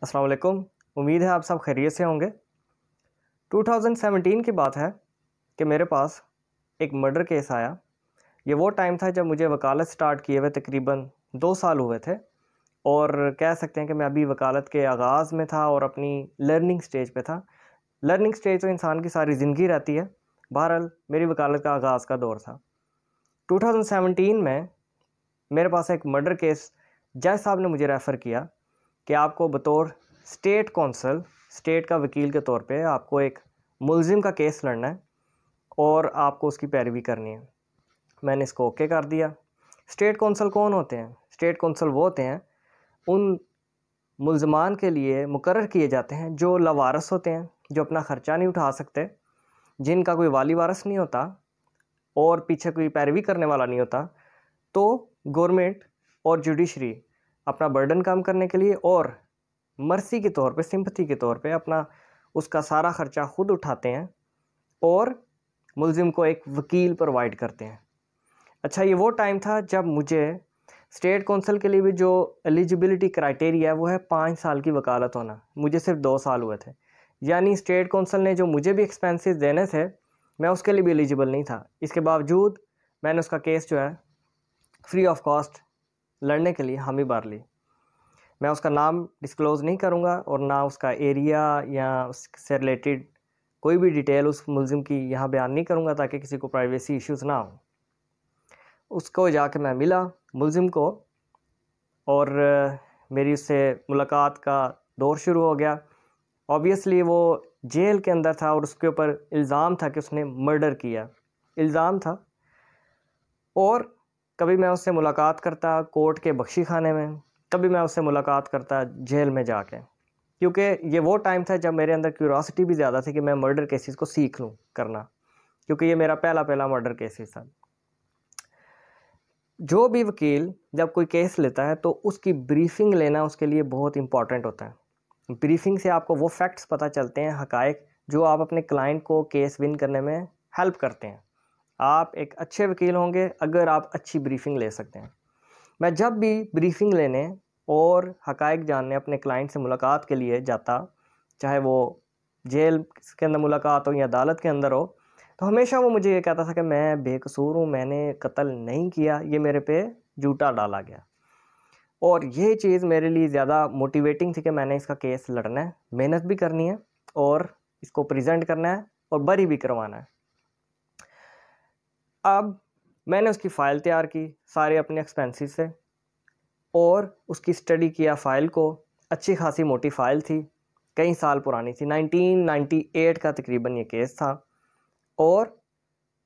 अस्सलाम वालेकुम। उम्मीद है आप सब खैरियत से होंगे। 2017 की बात है कि मेरे पास एक मर्डर केस आया। ये वो टाइम था जब मुझे वकालत स्टार्ट किए हुए तकरीबन 2 साल हुए थे और कह सकते हैं कि मैं अभी वकालत के आगाज़ में था और अपनी लर्निंग स्टेज पे था। लर्निंग स्टेज तो इंसान की सारी ज़िंदगी रहती है। बहरहाल मेरी वकालत का आगाज़ का दौर था। 2017 में मेरे पास एक मर्डर केस जज साहब ने मुझे रेफ़र किया कि आपको बतौर स्टेट कौंसल, स्टेट का वकील के तौर पे आपको एक मुलजिम का केस लड़ना है और आपको उसकी पैरवी करनी है। मैंने इसको ओके कर दिया। स्टेट कौंसल कौन होते हैं? स्टेट कौंसल वो होते हैं, उन मुलजमान के लिए मुकर्रर किए जाते हैं जो लावारिस होते हैं, जो अपना ख़र्चा नहीं उठा सकते, जिनका कोई वाली वारिस नहीं होता और पीछे कोई पैरवी करने वाला नहीं होता। तो गवर्नमेंट और जुडिशरी अपना बर्डन कम करने के लिए और मर्सी के तौर पे, सिंपथी के तौर पे अपना उसका सारा ख़र्चा खुद उठाते हैं और मुलजिम को एक वकील प्रोवाइड करते हैं। अच्छा, ये वो टाइम था जब मुझे स्टेट कौंसल के लिए भी जो एलिजिबिलिटी क्राइटेरिया है वो है 5 साल की वकालत होना। मुझे सिर्फ 2 साल हुए थे, यानी स्टेट कौंसल ने जो मुझे भी एक्सपेंसेस देने थे मैं उसके लिए भी एलिजिबल नहीं था। इसके बावजूद मैंने उसका केस जो है फ्री ऑफ कॉस्ट लड़ने के लिए हामी भर ली। मैं उसका नाम डिस्क्लोज़ नहीं करूँगा और ना उसका एरिया या उससे रिलेटेड कोई भी डिटेल उस मुलजिम की यहाँ बयान नहीं करूँगा ताकि किसी को प्राइवेसी इश्यूज़ ना हो। उसको जाके मैं मिला मुलजिम को और मेरी उससे मुलाकात का दौर शुरू हो गया। ऑब्वियसली वो जेल के अंदर था और उसके ऊपर इल्ज़ाम था कि उसने मर्डर किया, इल्ज़ाम था। और कभी मैं उससे मुलाकात करता कोर्ट के बख्शी खाने में, कभी मैं उससे मुलाकात करता जेल में जाके, क्योंकि ये वो टाइम था जब मेरे अंदर क्यूरोसिटी भी ज़्यादा थी कि मैं मर्डर केसेस को सीख लूँ करना, क्योंकि ये मेरा पहला मर्डर केसेस था। जो भी वकील जब कोई केस लेता है तो उसकी ब्रीफिंग लेना उसके लिए बहुत इंपॉर्टेंट होता है। ब्रीफिंग से आपको वो फैक्ट्स पता चलते हैं, हकायक, जो आप अपने क्लाइंट को केस विन करने में हेल्प करते हैं। आप एक अच्छे वकील होंगे अगर आप अच्छी ब्रीफिंग ले सकते हैं। मैं जब भी ब्रीफिंग लेने और हकायक जानने अपने क्लाइंट से मुलाकात के लिए जाता, चाहे वो जेल के अंदर मुलाकात हो या अदालत के अंदर हो, तो हमेशा वो मुझे ये कहता था कि मैं बेकसूर हूँ, मैंने कत्ल नहीं किया, ये मेरे पे झूठा डाला गया। और ये चीज़ मेरे लिए ज़्यादा मोटिवेटिंग थी कि मैंने इसका केस लड़ना है, मेहनत भी करनी है और इसको प्रेजेंट करना है और बरी भी करवाना है। अब मैंने उसकी फ़ाइल तैयार की सारे अपने एक्सपेंसेस से और उसकी स्टडी किया फ़ाइल को। अच्छी खासी मोटी फ़ाइल थी, कई साल पुरानी थी, 1998 का तकरीबन ये केस था और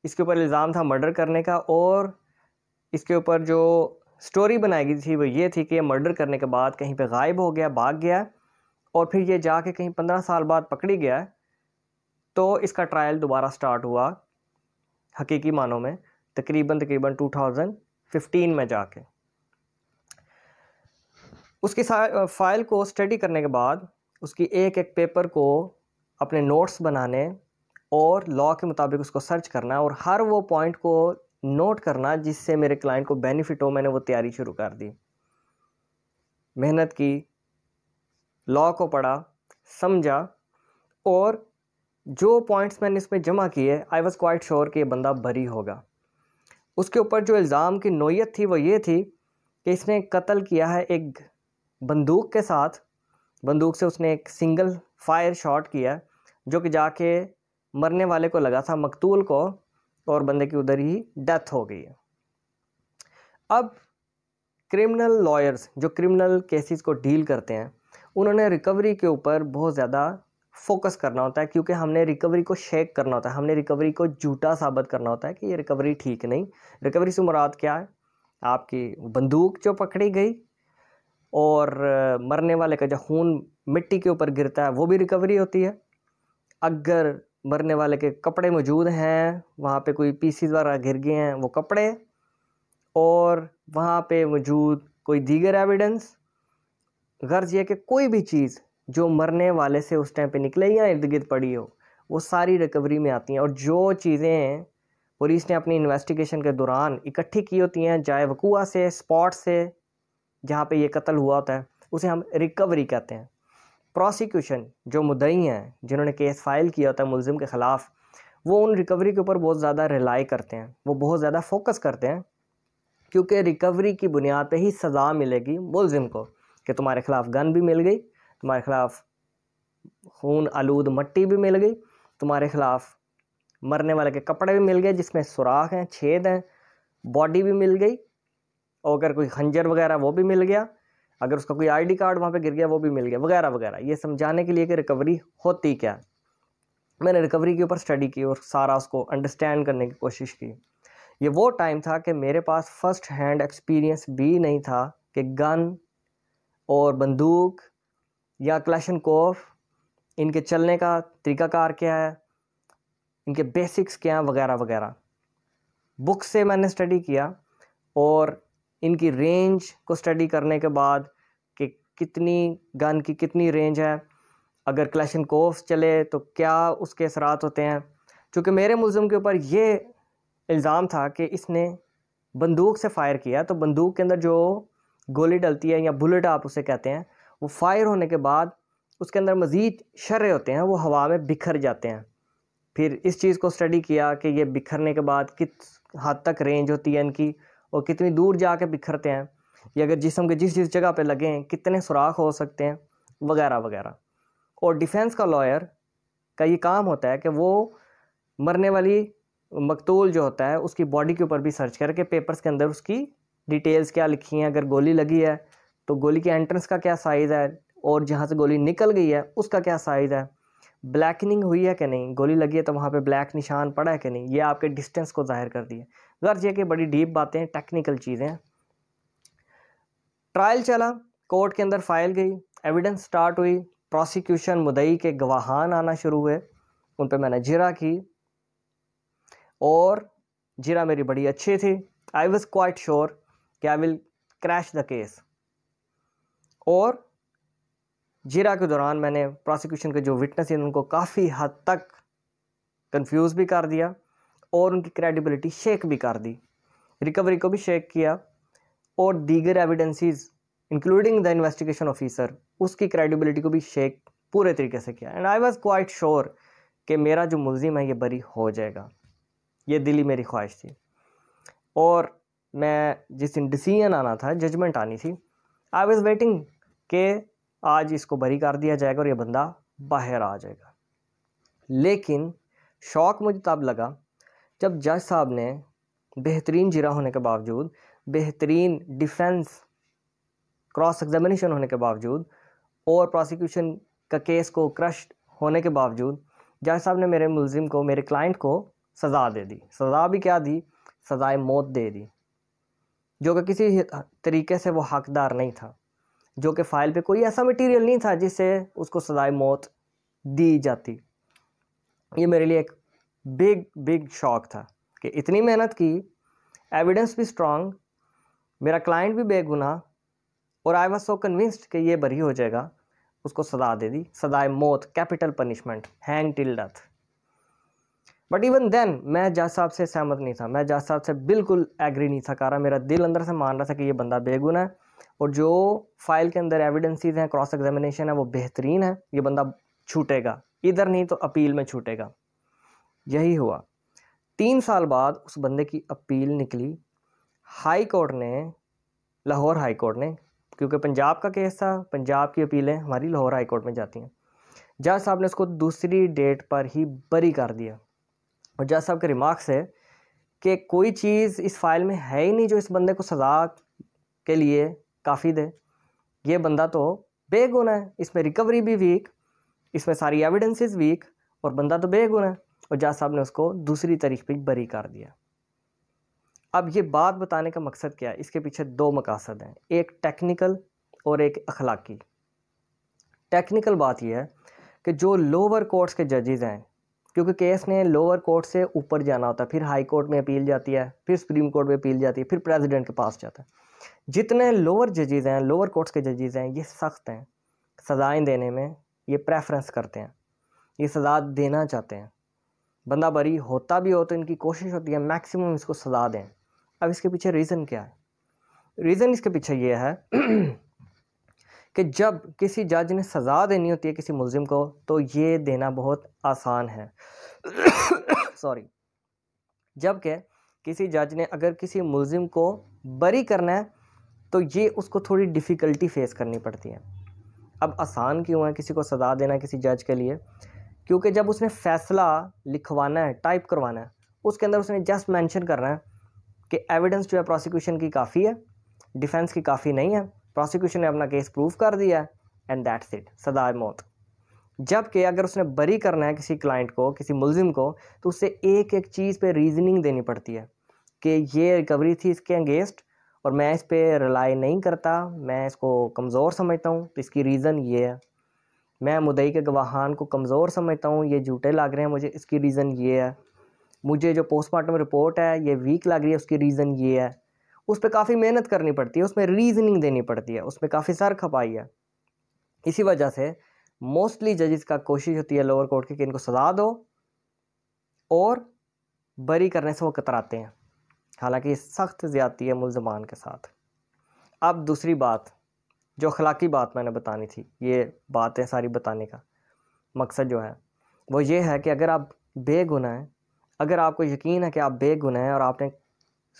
इसके ऊपर इल्ज़ाम था मर्डर करने का। और इसके ऊपर जो स्टोरी बनाई गई थी वो ये थी कि ये मर्डर करने के बाद कहीं पे गायब हो गया, भाग गया और फिर ये जाके कहीं 15 साल बाद पकड़ी गया। तो इसका ट्रायल दोबारा स्टार्ट हुआ हकीकी मानों में तकरीबन 2015 में जाके। उसकी फ़ाइल को स्टडी करने के बाद उसकी एक एक पेपर को अपने नोट्स बनाने और लॉ के मुताबिक उसको सर्च करना और हर वो पॉइंट को नोट करना जिससे मेरे क्लाइंट को बेनिफिट हो। मैंने वो तैयारी शुरू कर दी, मेहनत की, लॉ को पढ़ा, समझा और जो पॉइंट्स मैंने इसमें जमा किए आई वॉज क्वाइट श्योर कि ये बंदा बरी होगा। उसके ऊपर जो इल्ज़ाम की नोयत थी वो ये थी कि इसने कत्ल किया है एक बंदूक के साथ। बंदूक से उसने एक सिंगल फायर शॉट किया जो कि जाके मरने वाले को लगा था, मकतूल को, और बंदे की उधर ही डेथ हो गई है। अब क्रिमिनल लॉयर्स जो क्रिमिनल केसेस को डील करते हैं उन्होंने रिकवरी के ऊपर बहुत ज़्यादा फोकस करना होता है, क्योंकि हमने रिकवरी को शेक करना होता है, हमने रिकवरी को झूठा साबित करना होता है कि ये रिकवरी ठीक नहीं। रिकवरी से मुराद क्या है? आपकी बंदूक जो पकड़ी गई और मरने वाले का जो खून मिट्टी के ऊपर गिरता है वो भी रिकवरी होती है। अगर मरने वाले के कपड़े मौजूद हैं, वहाँ पे कोई पीसीज वगैरह गिर गए हैं, वो कपड़े, और वहाँ पे मौजूद कोई दीगर एविडेंस, गर्ज ये कि कोई भी चीज़ जो मरने वाले से उस टाइम पे निकले या इर्द गिर्द पड़ी हो, वो सारी रिकवरी में आती हैं। और जो चीज़ें पुलिस ने अपनी इन्वेस्टिगेशन के दौरान इकट्ठी की होती हैं, चाहे वकूआ से, स्पॉट से, जहाँ पे ये कत्ल हुआ होता है, उसे हम रिकवरी कहते हैं। प्रोसिक्यूशन जो मुद्दई हैं जिन्होंने केस फाइल किया होता है मुलजिम के ख़िलाफ़, वो उन रिकवरी के ऊपर बहुत ज़्यादा रिलाई करते हैं, वो बहुत ज़्यादा फोकस करते हैं, क्योंकि रिकवरी की बुनियाद पे ही सज़ा मिलेगी मुलजिम को कि तुम्हारे ख़िलाफ़ गन भी मिल गई, तुम्हारे ख़िलाफ़ खून आलूद मट्टी भी मिल गई, तुम्हारे ख़िलाफ़ मरने वाले के कपड़े भी मिल गए जिसमें सुराख हैं, छेद हैं, बॉडी भी मिल गई, और अगर कोई खंजर वगैरह वो भी मिल गया, अगर उसका कोई आईडी कार्ड वहाँ पे गिर गया वो भी मिल गया, वगैरह वगैरह। ये समझाने के लिए कि रिकवरी होती क्या है, मैंने रिकवरी के ऊपर स्टडी की और सारा उसको अंडरस्टैंड करने की कोशिश की। ये वो टाइम था कि मेरे पास फ़र्स्ट हैंड एक्सपीरियंस भी नहीं था कि गन और बंदूक या क्लैशनकोफ इनके चलने का तरीक़ाकार क्या है, इनके बेसिक्स क्या हैं, वगैरह वगैरह। बुक से मैंने स्टडी किया और इनकी रेंज को स्टडी करने के बाद कि कितनी गन की कितनी रेंज है, अगर क्लैशनकोफ चले तो क्या उसके असरात होते हैं। चूँकि मेरे मुल्ज़िम के ऊपर ये इल्ज़ाम था कि इसने बंदूक से फ़ायर किया, तो बंदूक के अंदर जो गोली डलती है या बुलेट आप उसे कहते हैं, वो फायर होने के बाद उसके अंदर मज़ीद शर्रे होते हैं, वो हवा में बिखर जाते हैं। फिर इस चीज़ को स्टडी किया कि ये बिखरने के बाद किस हद तक रेंज होती है इनकी और कितनी दूर जाके बिखरते हैं, या अगर जिस्म के जिस जगह पे लगें कितने सुराख हो सकते हैं, वगैरह वगैरह। और डिफेंस का लॉयर का ये काम होता है कि वो मरने वाली मकतूल जो होता है उसकी बॉडी के ऊपर भी सर्च करके पेपर्स के अंदर उसकी डिटेल्स क्या लिखी हैं, अगर गोली लगी है तो गोली के एंट्रेंस का क्या साइज़ है और जहाँ से गोली निकल गई है उसका क्या साइज़ है, ब्लैकनिंग हुई है कि नहीं, गोली लगी है तो वहाँ पे ब्लैक निशान पड़ा है कि नहीं, ये आपके डिस्टेंस को जाहिर कर दिए। गर्ज ये कि बड़ी डीप बातें, टेक्निकल चीज़ें। ट्रायल चला, कोर्ट के अंदर फाइल गई, एविडेंस स्टार्ट हुई, प्रोसिक्यूशन मुद्दई के गवाहान आना शुरू हुए, उन पर मैंने जिरा की और जिरा मेरी बड़ी अच्छी थी। आई वॉज क्वाइट श्योर कि I will crash the case. और जिरा के दौरान मैंने प्रोसिक्यूशन के जो विटनेस हैं उनको काफ़ी हद तक कंफ्यूज भी कर दिया और उनकी क्रेडिबिलिटी शेक भी कर दी, रिकवरी को भी शेक किया और दीगर evidences including the investigation officer उसकी क्रेडिबिलिटी को भी शेक पूरे तरीके से किया। And I was quite sure कि मेरा जो मुल्जिम है ये बरी हो जाएगा, ये दिली मेरी ख्वाहिश थी। और मैं जिस दिन डिसीजन आना था, जजमेंट आनी थी, आई वॉज वेटिंग कि आज इसको बरी कर दिया जाएगा और ये बंदा बाहर आ जाएगा। लेकिन शौक मुझे तब लगा जब जज साहब ने बेहतरीन जिरा होने के बावजूद, बेहतरीन डिफेंस क्रॉस एग्जामिनेशन होने के बावजूद और प्रोसिक्यूशन का केस को क्रश होने के बावजूद जज साहब ने मेरे मुल्जिम को, मेरे क्लाइंट को सज़ा दे दी। सज़ा भी क्या दी, सज़ाए मौत दे दी, जो कि किसी तरीके से वो हकदार नहीं था, जो कि फ़ाइल पे कोई ऐसा मटेरियल नहीं था जिससे उसको सज़ाए मौत दी जाती। ये मेरे लिए एक बिग शॉक था कि इतनी मेहनत की, एविडेंस भी स्ट्रॉन्ग, मेरा क्लाइंट भी बेगुनाह, और आई वाज सो कन्विंस्ड कि ये बरी हो जाएगा, उसको सज़ा दे दी, सज़ाए मौत, capital punishment, hang till death. But even then मैं जज साहब से सहमत नहीं था, मैं जज साहब से बिल्कुल एग्री नहीं था कर रहा। मेरा दिल अंदर से मान रहा था कि ये बंदा बेगुनाह है और जो फाइल के अंदर एविडेंसेस हैं, क्रॉस एग्जामिनेशन है, वो बेहतरीन है, ये बंदा छूटेगा, इधर नहीं तो अपील में छूटेगा। यही हुआ। 3 साल बाद उस बंदे की अपील निकली। हाई कोर्ट ने, लाहौर हाई कोर्ट ने, क्योंकि पंजाब का केस था, पंजाब की अपीलें हमारी लाहौर हाई कोर्ट में जाती हैं, जज साहब ने उसको दूसरी डेट पर ही बरी कर दिया। और जज साहब के रिमार्क्स है कि कोई चीज़ इस फाइल में है ही नहीं जो इस बंदे को सज़ा के लिए काफ़ी दे, ये बंदा तो बेगुनाह है, इसमें रिकवरी भी वीक, इसमें सारी एविडेंसेस वीक, और बंदा तो बेगुनाह है। और जज साहब ने उसको दूसरी तारीख पे बरी कर दिया। अब ये बात बताने का मकसद क्या है, इसके पीछे 2 मकासद हैं, एक टेक्निकल और एक अखलाकी। टेक्निकल बात यह है कि जो लोअर कोर्ट्स के जजेज़ हैं, क्योंकि केस ने लोअर कोर्ट से ऊपर जाना होता है, फिर हाई कोर्ट में अपील जाती है, फिर सुप्रीम कोर्ट में अपील जाती है, फिर प्रेसिडेंट के पास जाता है। जितने लोअर जजेज़ हैं, लोअर कोर्ट्स के जजेज़ हैं, ये सख्त हैं, सज़ाएँ देने में ये प्रेफरेंस करते हैं, ये सज़ा देना चाहते हैं। बंदा बरी होता भी हो तो इनकी कोशिश होती है मैक्सिमम इसको सज़ा दें। अब इसके पीछे रीज़न क्या है? रीज़न इसके पीछे ये है कि जब किसी जज ने सज़ा देनी होती है किसी मुल्ज़िम को तो ये देना बहुत आसान है सॉरी। जबकि किसी जज ने अगर किसी मुल्ज़िम को बरी करना है तो ये उसको थोड़ी डिफ़िकल्टी फेस करनी पड़ती है। अब आसान क्यों है किसी को सज़ा देना किसी जज के लिए? क्योंकि जब उसने फ़ैसला लिखवाना है, टाइप करवाना है, उसके अंदर उसने जस्ट मेंशन करना है कि एविडेंस जो है प्रोसिक्यूशन की काफ़ी है, डिफेंस की काफ़ी नहीं है, प्रोसिक्यूशन ने अपना केस प्रूव कर दिया है एंड दैट्स इट, सज़ाए मौत। जबकि अगर उसने बरी करना है किसी क्लाइंट को, किसी मुल्ज़िम को, तो उससे एक एक चीज़ पे रीज़निंग देनी पड़ती है कि ये रिकवरी थी इसके अगेंस्ट और मैं इस पे रिलाई नहीं करता, मैं इसको कमज़ोर समझता हूँ, तो इसकी रीज़न ये है। मैं मुद्दई के गवाहान को कमज़ोर समझता हूँ, ये झूठे लग रहे हैं मुझे, इसकी रीज़न ये है। मुझे जो पोस्टमार्टम रिपोर्ट है ये वीक लग रही है, उसकी रीज़न ये है। उस पर काफ़ी मेहनत करनी पड़ती है, उसमें रीज़निंग देनी पड़ती है, उसमें काफ़ी सर खपाई है। इसी वजह से मोस्टली जजेस का कोशिश होती है लोअर कोर्ट की कि इनको सज़ा दो और बरी करने से वो कतराते हैं, हालांकि सख्त ज़्यादती है मुल्ज़मान के साथ। अब दूसरी बात, जो अखलाकी बात मैंने बतानी थी, ये बातें सारी बताने का मकसद जो है वो ये है कि अगर आप बेगुनाह हैं, अगर आपको यकीन है कि आप बेगुनाह हैं और आपने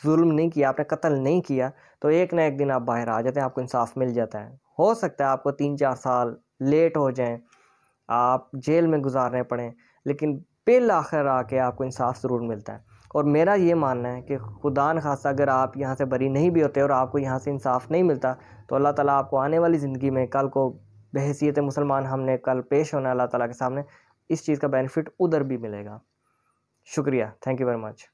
जुल्म नहीं किया, आपने कत्ल नहीं किया, तो एक ना एक दिन आप बाहर आ जाते हैं, आपको इंसाफ मिल जाता है। हो सकता है आपको 3-4 साल लेट हो जाएं, आप जेल में गुजारने पड़ें, लेकिन बिल आखिर आके आपको इंसाफ ज़रूर मिलता है। और मेरा ये मानना है कि खुदा न खास्ता अगर आप यहाँ से बरी नहीं भी होते और आपको यहाँ से इंसाफ नहीं मिलता, तो अल्लाह ताला आपको आने वाली ज़िंदगी में कल को बहैसियत मुसलमान हमने कल पेश होना अल्लाह ताला के सामने, इस चीज़ का बेनिफिट उधर भी मिलेगा। शुक्रिया, थैंक यू वेरी मच।